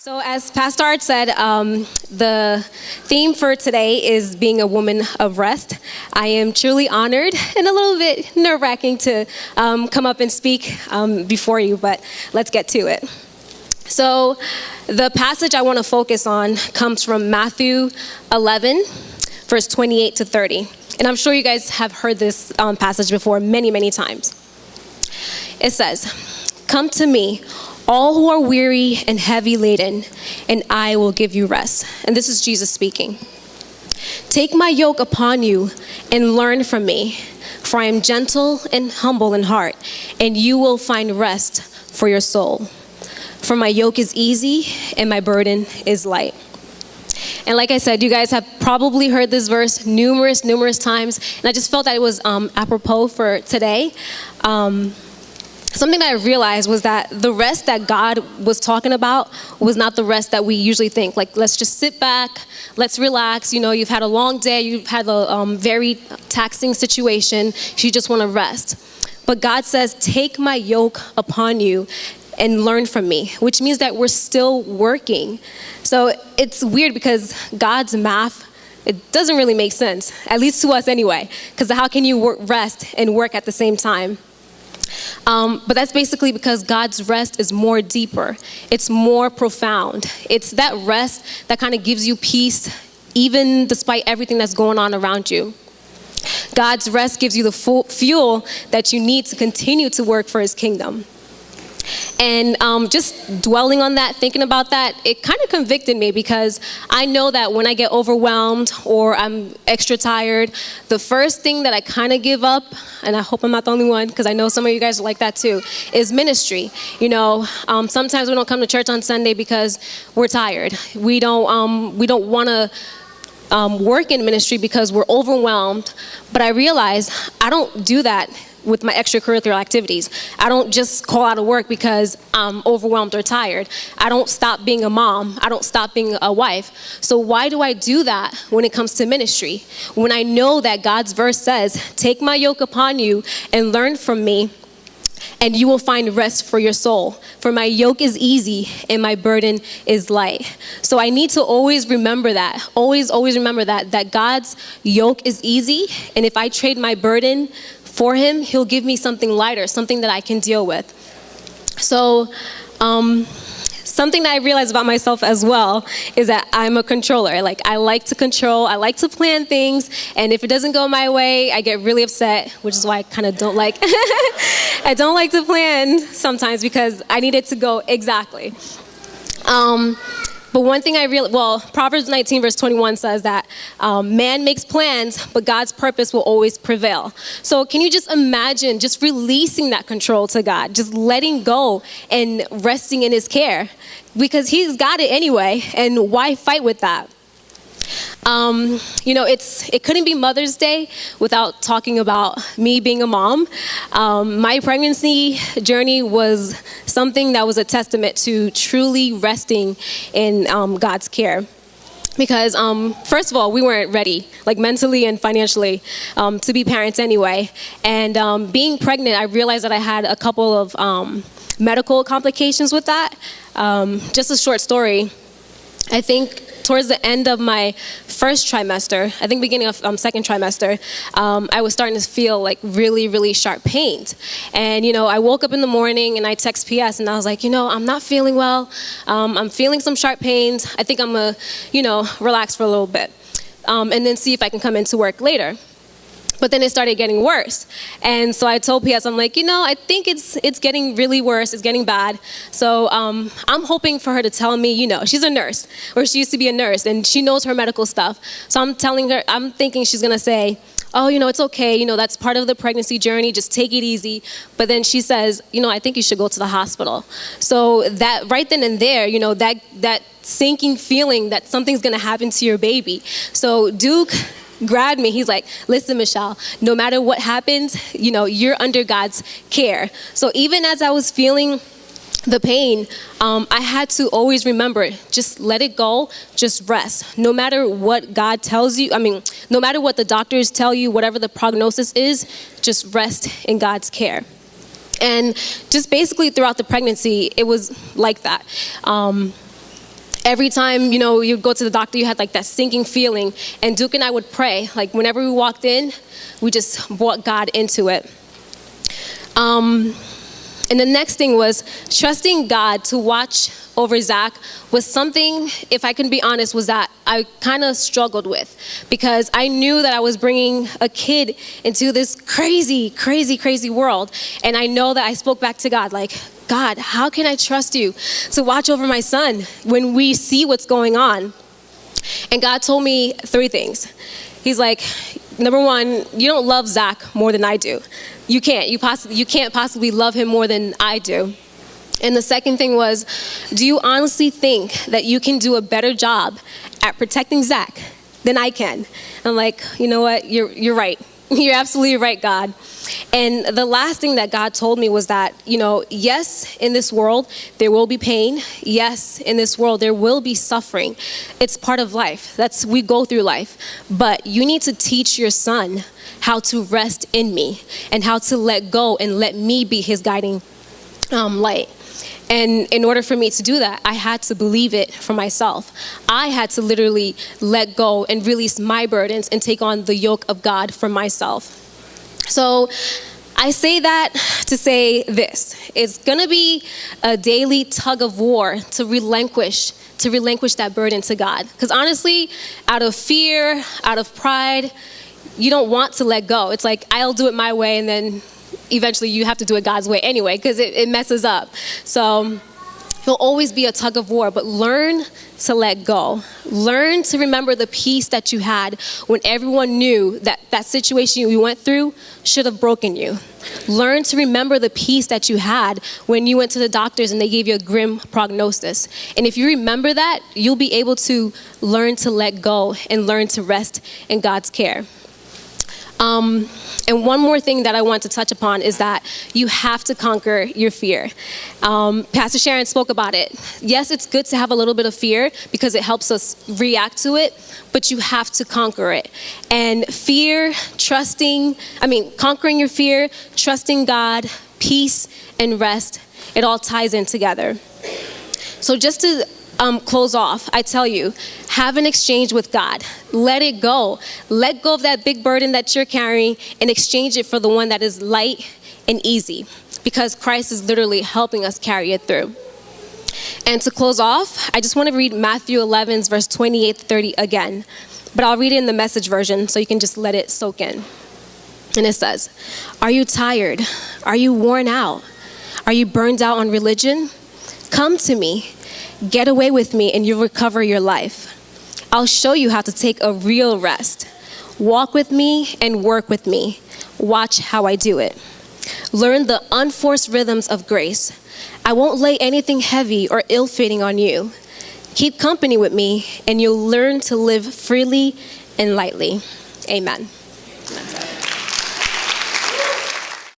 So as Pastor Art said, the theme for today is being a woman of rest. I am truly honored and a little bit nerve-wracking to come up and speak before you, but let's get to it. So the passage I want to focus on comes from Matthew 11, verse 28 to 30. And I'm sure you guys have heard this passage before many, many times. It says, "Come to me, all who are weary and heavy laden, and I will give you rest." And this is Jesus speaking. "Take my yoke upon you and learn from me, for I am gentle and humble in heart, and you will find rest for your soul. For my yoke is easy and my burden is light." And like I said, you guys have probably heard this verse numerous times, and I just felt that it was apropos for today. Something that I realized was that the rest that God was talking about was not the rest that we usually think. Like, let's just sit back, let's relax. You know, you've had a long day, you've had a very taxing situation, you just want to rest. But God says, "Take my yoke upon you and learn from me," which means that we're still working. So it's weird because God's math, it doesn't really make sense, at least to us anyway, because how can you rest and work at the same time? But that's basically because God's rest is more deeper. It's more profound. It's that rest that kind of gives you peace, even despite everything that's going on around you. God's rest gives you the fuel that you need to continue to work for his kingdom. And just dwelling on that, thinking about that, it kind of convicted me because I know that when I get overwhelmed or I'm extra tired, the first thing that I kind of give up, and I hope I'm not the only one because I know some of you guys are like that too, is ministry. You know, sometimes we don't come to church on Sunday because we're tired. We don't want to work in ministry because we're overwhelmed. But I realize I don't do that with my extracurricular activities. I don't just call out of work because I'm overwhelmed or tired. I don't stop being a mom. I don't stop being a wife. So why do I do that when it comes to ministry? When I know that God's verse says, "Take my yoke upon you and learn from me, and you will find rest for your soul. For my yoke is easy and my burden is light." So I need to always remember that. Always remember that God's yoke is easy. And if I trade my burden for him, he'll give me something lighter, something that I can deal with. So something that I realized about myself as well is that I'm a controller. Like, I like to control, I like to plan things, and if it doesn't go my way, I get really upset, which is why I kind of don't like, I don't like to plan sometimes because I need it to go exactly. But one thing Proverbs 19 verse 21 says that man makes plans, but God's purpose will always prevail. So can you just imagine just releasing that control to God, just letting go and resting in his care? Because he's got it anyway, and why fight with that? You know, it couldn't be Mother's Day without talking about me being a mom. My pregnancy journey was something that was a testament to truly resting in God's care. Because first of all, we weren't ready, like mentally and financially, to be parents anyway. And being pregnant, I realized that I had a couple of medical complications with that. Just a short story. I think towards the end of my first trimester, I think beginning of second trimester, I was starting to feel like really sharp pains. And, you know, I woke up in the morning and I text PS and I was like, you know, I'm not feeling well. I'm feeling some sharp pains. I think I'm going to, relax for a little bit and then see if I can come into work later. But then it started getting worse. And so I told PS, I'm like, I think it's getting really worse. It's getting bad. So I'm hoping for her to tell me, she's a nurse, or she used to be a nurse, and she knows her medical stuff. So I'm telling her, I'm thinking she's going to say, "Oh, it's okay. That's part of the pregnancy journey. Just take it easy." But then she says, "I think you should go to the hospital." So that right then and there, that sinking feeling that something's going to happen to your baby. So Duke grabbed me. He's like, "Listen, Michele, no matter what happens, you're under God's care." So even as I was feeling the pain, I had to always remember, just let it go, just rest. No matter what God tells you, no matter what the doctors tell you, whatever the prognosis is, just rest in God's care. And just basically throughout the pregnancy, it was like that. every time, you go to the doctor, you had like that sinking feeling. And Duke and I would pray. Like whenever we walked in, we just brought God into it. And the next thing was trusting God to watch over Zach was something, if I can be honest, was that I kind of struggled with, because I knew that I was bringing a kid into this crazy, crazy, crazy world. And I know that I spoke back to God, like, God, how can I trust you to watch over my son when we see what's going on? And God told me 3 things. He's like, number 1, you don't love Zach more than I do. You can't. You can't possibly love him more than I do. And the second thing was, do you honestly think that you can do a better job at protecting Zach than I can? I'm like, you know what? You're right. You're absolutely right, God. And the last thing that God told me was that, yes, in this world, there will be pain. Yes, in this world, there will be suffering. It's part of life. We go through life. But you need to teach your son how to rest in me and how to let go and let me be his guiding light. And in order for me to do that, I had to believe it for myself. I had to literally let go and release my burdens and take on the yoke of God for myself. So I say that to say this. It's going to be a daily tug of war to relinquish that burden to God. Because honestly, out of fear, out of pride, you don't want to let go. It's like, I'll do it my way, and then eventually you have to do it God's way anyway, because it messes up. So it'll always be a tug of war, but learn to let go. Learn to remember the peace that you had when everyone knew that that situation you went through should have broken you. Learn to remember the peace that you had when you went to the doctors and they gave you a grim prognosis. And if you remember that, you'll be able to learn to let go and learn to rest in God's care. And one more thing that I want to touch upon is that you have to conquer your fear. Pastor Sharon spoke about it. Yes, it's good to have a little bit of fear because it helps us react to it, but you have to conquer it. And conquering your fear, trusting God, peace, and rest, it all ties in together. So just to close off, I tell you, have an exchange with God. Let it go. Let go of that big burden that you're carrying and exchange it for the one that is light and easy, because Christ is literally helping us carry it through. And to close off, I just want to read Matthew 11, verse 28 to 30 again, but I'll read it in the Message version so you can just let it soak in. And it says, "Are you tired? Are you worn out? Are you burned out on religion? Come to me. Get away with me and you'll recover your life. I'll show you how to take a real rest. Walk with me and work with me. Watch how I do it. Learn the unforced rhythms of grace. I won't lay anything heavy or ill-fitting on you. Keep company with me and you'll learn to live freely and lightly." Amen. That's it.